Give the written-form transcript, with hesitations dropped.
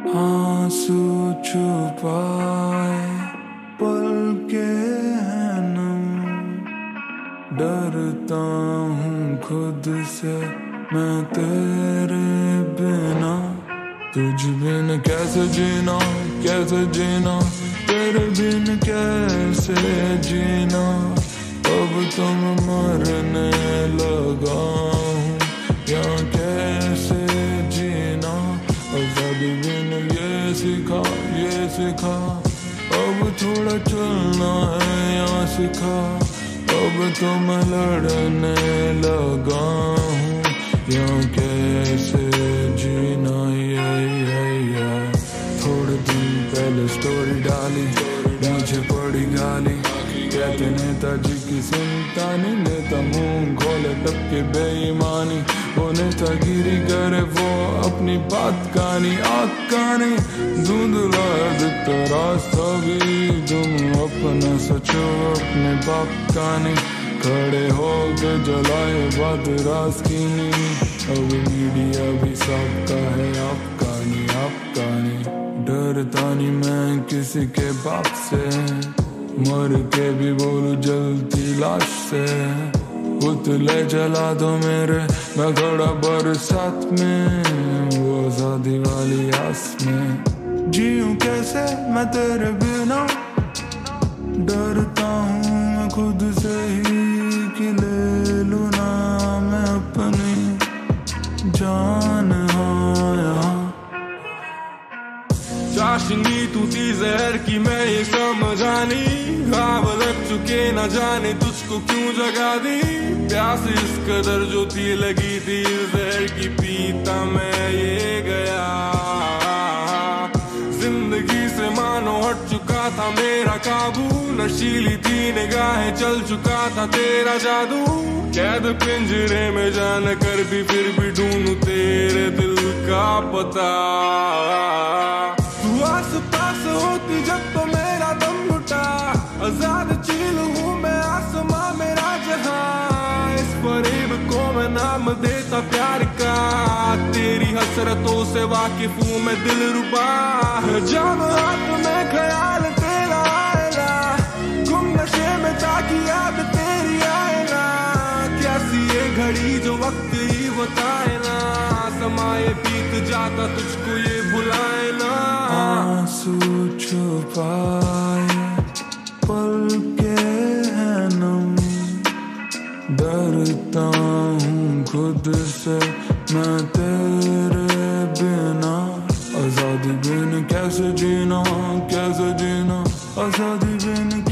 आंसू छुपाए पल के हैं नम, डरता हूँ खुद से मैं तेरे बिना। तुझ बिन कैसे जीना, कैसे जीना, तेरे बिन कैसे जीना। अब तुम मरने लगा हूँ या कैसे जीना। आजादी बिन ये सीखा, ये सीखा। अब थोड़ा चलना है यहाँ सीखा। अब तो मैं लड़ने लगा हूँ यहाँ कैसे जीना। थोड़े दिन पहले स्टोरी डाली, मुझे पड़ी गाली। कहते नेताजी की सुनता नहीं, नेता मुंह खोले टपके बेईमानी। वो नेतागिरी करे वो अपनी बात कहानी आँख कहानी। धुंधला दिखता रास्ता भी, तुम अपना सचो अपने बाप कहानी। खड़े हो के जलाए बात राज की नी। अब मीडिया भी सबका है आपका नहीं, आपका नहीं। डरता नहीं मैं किसी के बाप से, मर के भी बोलूं जलती लाश से। पुतले जला दो मेरे, मैं खड़ा बरसात में, वो आजादी वाली आस में। जीऊं कैसे मैं तेरे बिना, डरता हूँ मैं खुद से ही कि ले लूं ना मैं अपनी जान। हाँ यहाँ चाशनी तू थी जहर की मैं ये समझानी। ख्वाब लग चुके न जाने तुझको क्यों जगा दी। प्यास इस कदर जो थी लगी थी जहर की, पीता मैं ये गया। जिंदगी से मानो हट चुका था मेरा काबू। नशीली थी निगाहें चल चुका था तेरा जादू। कैद पिंजरे में जान कर भी फिर भी ढूंढूं तेरे दिल का पता। तू आस पास होती जब तो मेरा दम घुटा। आजाद चील हूँ मैं आसमां मेरा जहां। इस फरेब को मैं नाम देता प्यार का। तेरी हसरतों से वाकिफ हूँ मैं दिलरुबा। जब हाथ में ख्याल तेरा आएगा, गुम नशे में ताकि याद तेरी आए ना। कैसी ये घड़ी जो वक्त ही बताए ना। समाये बीत जाता तुझको ये भुलाए ना। आंसू छुपाए पल के हैं नम, डरता हूँ खुद से मैं तेरे बिना। आजादी बिन कैसे जीना, कैसे जीना। आजादी बिन